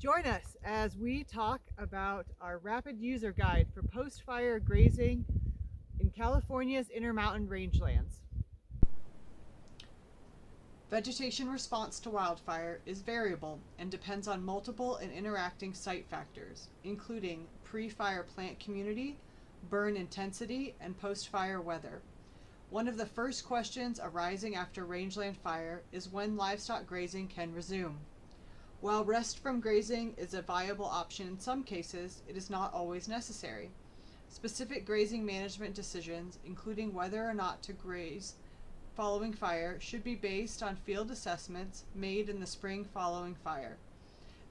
Join us as we talk about our rapid user guide for post-fire grazing in California's Intermountain rangelands. Vegetation response to wildfire is variable and depends on multiple and interacting site factors, including pre-fire plant community, burn intensity, and post-fire weather. One of the first questions arising after rangeland fire is when livestock grazing can resume. While rest from grazing is a viable option in some cases, it is not always necessary. Specific grazing management decisions, including whether or not to graze following fire, should be based on field assessments made in the spring following fire.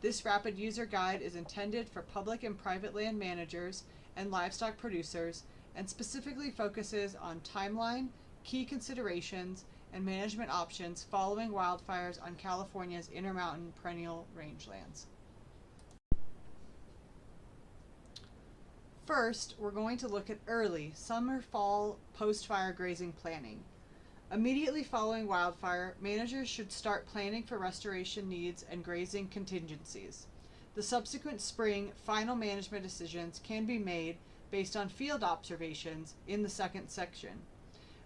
This rapid user guide is intended for public and private land managers and livestock producers and specifically focuses on timeline, key considerations, and management options following wildfires on California's Intermountain perennial rangelands. First, we're going to look at early summer-fall post-fire grazing planning. Immediately following wildfire, managers should start planning for restoration needs and grazing contingencies. The subsequent spring final management decisions can be made based on field observations in the second section.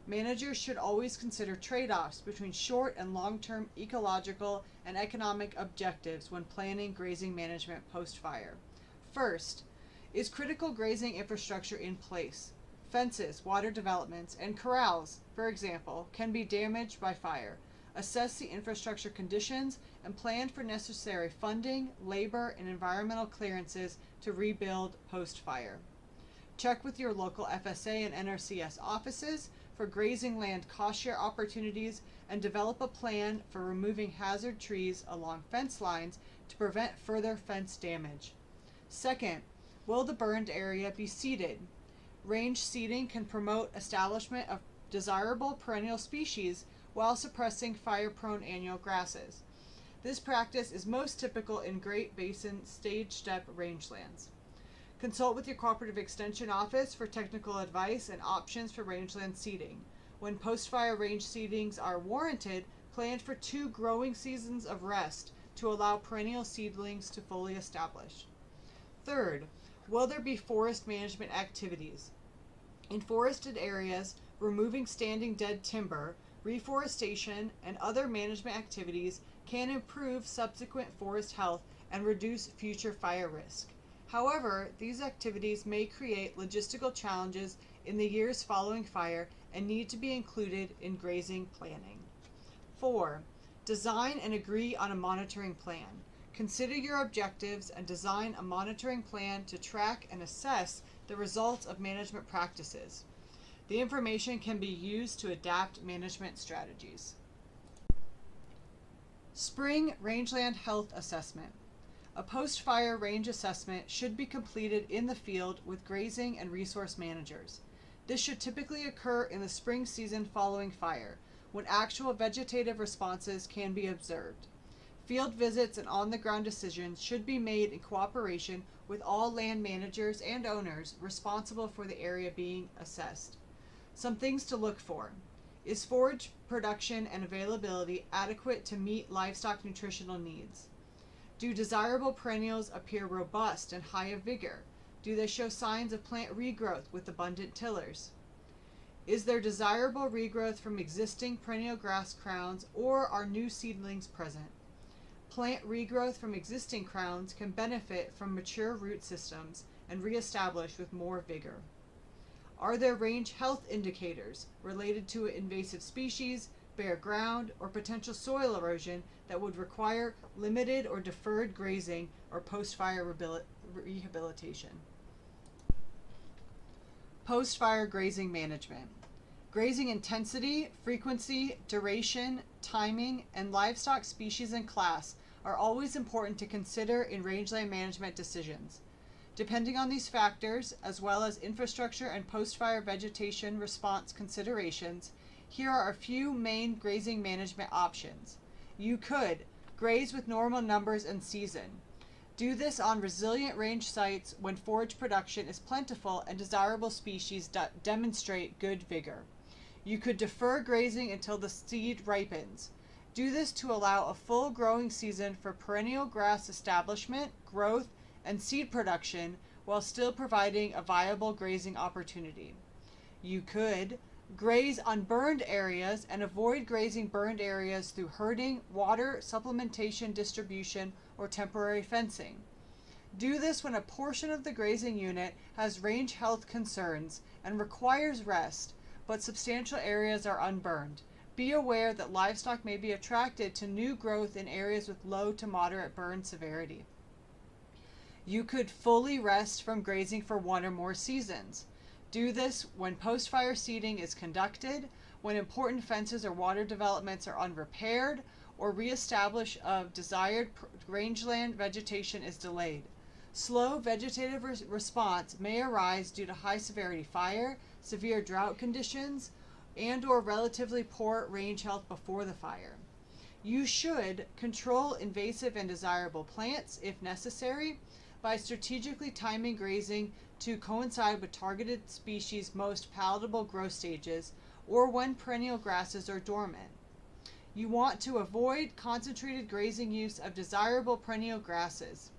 Managers should always consider trade-offs between short and long-term ecological and economic objectives when planning grazing management post-fire. First, is critical grazing infrastructure in place? Fences, water developments, and corrals, for example, can be damaged by fire. Assess the infrastructure conditions and plan for necessary funding, labor, and environmental clearances to rebuild post-fire. Check with your local FSA and NRCS offices for grazing land cost share opportunities and develop a plan for removing hazard trees along fence lines to prevent further fence damage. Second, will the burned area be seeded? Range seeding can promote establishment of desirable perennial species while suppressing fire-prone annual grasses. This practice is most typical in Great Basin stage step rangelands. Consult with your cooperative extension office for technical advice and options for rangeland seeding. When post-fire range seedings are warranted, plan for 2 growing seasons of rest to allow perennial seedlings to fully establish. Third, will there be forest management activities? In forested areas, removing standing dead timber, reforestation, and other management activities can improve subsequent forest health and reduce future fire risk. However, these activities may create logistical challenges in the years following fire and need to be included in grazing planning. 4. Design and agree on a monitoring plan. Consider your objectives and design a monitoring plan to track and assess the results of management practices. The information can be used to adapt management strategies. Spring Rangeland Health Assessment. A post-fire range assessment should be completed in the field with grazing and resource managers. This should typically occur in the spring season following fire, when actual vegetative responses can be observed. Field visits and on-the-ground decisions should be made in cooperation with all land managers and owners responsible for the area being assessed. Some things to look for. Is forage production and availability adequate to meet livestock nutritional needs? Do desirable perennials appear robust and high of vigor? Do they show signs of plant regrowth with abundant tillers? Is there desirable regrowth from existing perennial grass crowns, or are new seedlings present? Plant regrowth from existing crowns can benefit from mature root systems and reestablish with more vigor. Are there range health indicators related to invasive species, bare ground, or potential soil erosion that would require limited or deferred grazing or post-fire rehabilitation? Post-fire grazing management. Grazing intensity, frequency, duration, timing, and livestock species and class are always important to consider in rangeland management decisions. Depending on these factors, as well as infrastructure and post-fire vegetation response considerations, here are a few main grazing management options. You could graze with normal numbers and season. Do this on resilient range sites when forage production is plentiful and desirable species demonstrate good vigor. You could defer grazing until the seed ripens. Do this to allow a full growing season for perennial grass establishment, growth, and seed production while still providing a viable grazing opportunity. You could graze on burned areas and avoid grazing burned areas through herding, water, supplementation, distribution, or temporary fencing. Do this when a portion of the grazing unit has range health concerns and requires rest, but substantial areas are unburned. Be aware that livestock may be attracted to new growth in areas with low to moderate burn severity. You could fully rest from grazing for one or more seasons. Do this when post-fire seeding is conducted, when important fences or water developments are unrepaired, or re-establish of desired rangeland vegetation is delayed. Slow vegetative response may arise due to high severity fire, severe drought conditions, and or relatively poor range health before the fire. You should control invasive and desirable plants if necessary by strategically timing grazing to coincide with targeted species' most palatable growth stages or when perennial grasses are dormant. You want to avoid concentrated grazing use of desirable perennial grasses.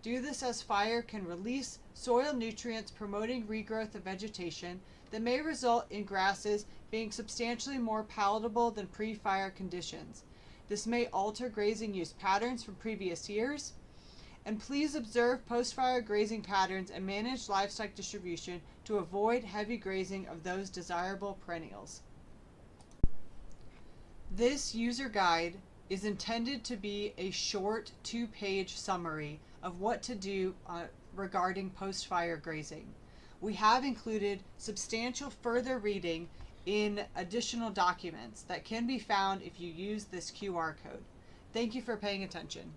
Do this as fire can release soil nutrients promoting regrowth of vegetation that may result in grasses being substantially more palatable than pre-fire conditions. This may alter grazing use patterns from previous years. And please observe post-fire grazing patterns and manage livestock distribution to avoid heavy grazing of those desirable perennials. This user guide is intended to be a short 2-page summary of what to do regarding post-fire grazing. We have included substantial further reading in additional documents that can be found if you use this QR code. Thank you for paying attention.